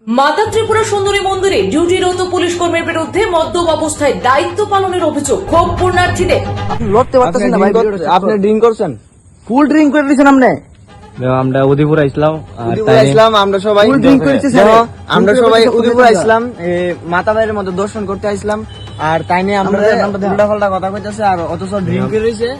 মাতা ত্রিপুরা সুন্দরী মন্দিরে ডিউটিরত পুলিশ কর্মীর বিরুদ্ধে মদ্যপ অবস্থায় দায়িত্ব পালনের অভিযোগ। ক্ষোভ পূর্ণার্থীদের। আপনি লড়তে পারতেছেন না ভাই, আপনি ড্রিঙ্ক করছেন? ফুল ড্রিঙ্ক করে দিয়েছেন আপনি। আমরা উদয়পুর আইছিলাম, আমরা সবাই ফুল ড্রিঙ্ক করেছি স্যার। আমরা সবাই উদয়পুর আইছিলাম, মাতা বাইরের মধ্যে দর্শন করতে আইছিলাম। আর তাই নিয়ে আমরা উল্টা কথা কইতাছে, আর অথচ ড্রিঙ্ক রয়েছে।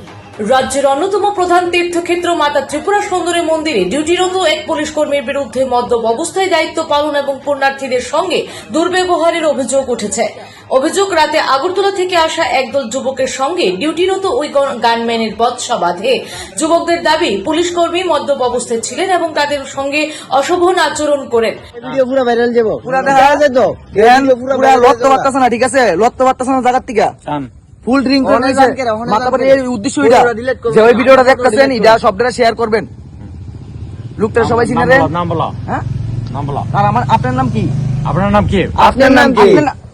রাজ্যের অন্যতম প্রধান তীর্থক্ষেত্র মাতা ত্রিপুরা সুন্দরী মন্দিরে ডিউটিরত এক পুলিশ কর্মীর বিরুদ্ধে মদ্যপ অবস্থায় দায়িত্ব পালন এবং পুণ্যার্থীদের সঙ্গে দুর্ব্যবহারের অভিযোগ উঠেছে। অভিযোগ, রাতে আগরতলা থেকে আসা একদল যুবকের সঙ্গে ডিউটিরত ওই গানম্যানের বচসা বাঁধে। যুবকদের দাবি, পুলিশ কর্মী মদ্যপ অবস্থায় ছিলেন এবং তাদের সঙ্গে অশোভন আচরণ করেন। ভিডিও পুরো ভাইরাল যাবো, পুরো দেখা যায় তো। পুরো লড়তে পারতেছেন না, ঠিক আছে? লড়তে পারতেছেন না জায়গার থেকে। ফুল ড্রিঙ্ক করে দিয়েছে। মাথা পরে এই উদ্দেশ্য এটা যে ওই ভিডিওটা দেখতেছেন, এটা সবটা শেয়ার করবেন। লোকটা সবাই চিনে দেন। নাম বলা, হ্যাঁ নাম বলা। আর আপনার নাম কি? আপনার নাম কি? আপনার নাম কি?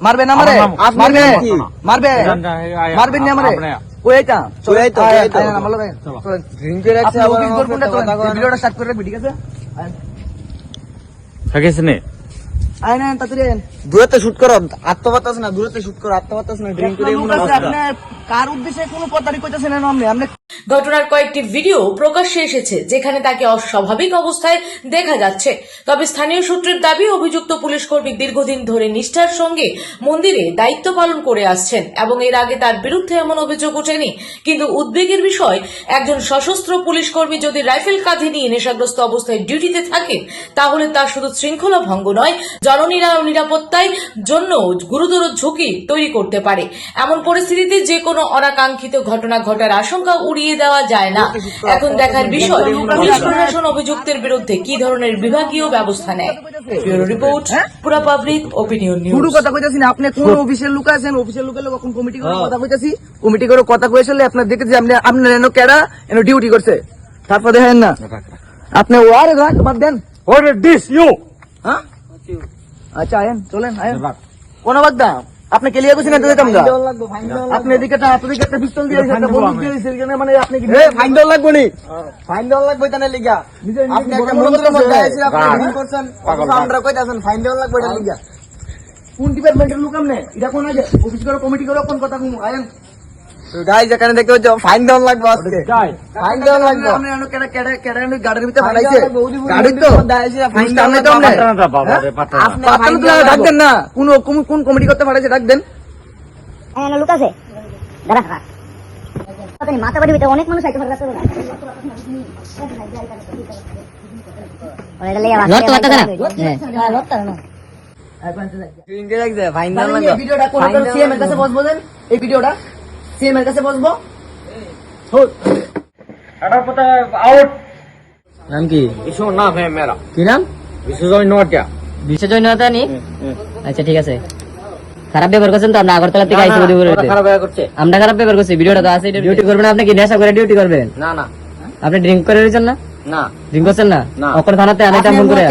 মারবেন আমারে? মারবেন মারবেন না আমারে? ওই এটা ওই তো, ওই তো। ড্রিঙ্ক করে রাখছে। ভিডিওটা স্টার্ট করে রাখবি, ঠিক আছে? থাকিস নে আয় না তাড়াতাড়ি আয়। দূরত্বে শুট করো, আত্মবাতাস না, দূরত্বে শুট করো, আত্মবাতাস না, ড্রিঙ্ক করে এমন অবস্থা। আপনি কার উদ্দেশ্যে কোনো কথাই কইতাছেন না? আপনি ঘটনার কয়েকটি ভিডিও প্রকাশ্যে এসেছে, যেখানে তাকে অস্বাভাবিক অবস্থায় দেখা যাচ্ছে। তবে স্থানীয় সূত্রের দাবি, অভিযুক্ত পুলিশ কর্মী দীর্ঘদিন ধরে নিষ্ঠার সঙ্গে মন্দিরে দায়িত্ব পালন করে আসছেন এবং এর আগে তার বিরুদ্ধে এমন অভিযোগ ওঠেনি। কিন্তু উদ্বেগের বিষয়, একজন সশস্ত্র পুলিশ কর্মী যদি রাইফেল কাঁধে নিয়ে নেশাগ্রস্ত অবস্থায় ডিউটিতে থাকেন, তাহলে তা শুধু শৃঙ্খলা ভঙ্গ নয়, জননিরাপত্তার জন্য গুরুতর ঝুঁকি তৈরি করতে পারে। এমন পরিস্থিতিতে যে কোনো অনাকাঙ্ক্ষিত ঘটনা ঘটার আশঙ্কা উড়িয়ে দেওয়া যায় না। এখন দেখার বিষয়, পুলিশ প্রশাসন অভিযুক্তের বিরুদ্ধে কি ধরনের বিভাগীয় ব্যবস্থা নেয়। ব্যুরো রিপোর্ট, পুরা পাবলিক ওপিনিয়ন নিউজ। পুরো কথা কইতাছি না, আপনি কোন অফিসের লোক আছেন? অফিসের লোকের লোক কমিটি করে কথা কইতাছি, কমিটি করে কথা কইছলে আপনার দেখেছি আপনার এনো কেডা এনো ডিউটি করছে, তারপর দেখেন না আপনি ওয়ারে রাখ বাদ দেন। What is this you? হ্যাঁ আচ্ছা আয়েন, চলেন আয়েন। কোন বাগদা আপনি কেলিয়া কইছেন এত দিতাম না? আপনি এদিকে একটা পিস্তল দিয়ে একটা বন্দুক দিয়ে দিয়েছেন কেন? মানে আপনি কি ফাইন দেওয়া লাগবে নি? ফাইন দেওয়া লাগবে তাহলে লিগা। আপনি একটা মন্দিরের মধ্যে আইছেন, আপনি ড্রিঙ্ক করছেন, আমরা কইতাছেন ফাইন দেওয়া লাগবে এটা লিগা। কোন ডিপার্টমেন্টের লোক আপনি? এটা কোন আছে? অফিস করে কমিটি করে কোন কথা কম আয়েন। গাইস এখানে দেখতে হচ্ছে ফাইন দেওয়া লাগবে আজকে। ফাইন দেওয়া লাগবে। আপনি এনো কেডা গাড়ির ভিতরে বানাইছে গাড়ি তো ফাইন দাম নাই তো আপনি। আপনি পাতানো তো ডাক দেন না, কোন কমিটি করতে পাঠাইছে ডাক দেন। এখানে লোক আছে দাঁড়া খা আপনি মাথা বাড়ি ভিতরে অনেক মানুষ আছে ফাঁকা রাস্তা ড্রিঙ্ক করে রাখছে, ফাইন দেওয়া এই লাগবে। ভিডিওটা কোন সিএম এর কাছে বসবো দেন, এই ভিডিওটা সিএম এর কাছে বসবো। নাম কি? ইসো না है मेरा। কি নাম? বিশ্বজয় নটিয়া। বিশ্বজয় নতা নি আচ্ছা ঠিক আছে। খারাপ ব্যবহার করছেন তো আপনি আগরতলা থেকে আইসি বুঝি বলে খারাপ হয়ে করছে। আমরা খারাপ ব্যবহার করছি, ভিডিওটা তো আছে। ডিউটি করবেন আপনি কি নেশা করে ডিউটি করবেন? না না আপনি ড্রিঙ্ক করে রয়েছেন না? না ড্রিঙ্ক করছেন না? না। অপর থানাতে আনাইতাম ফোন করে।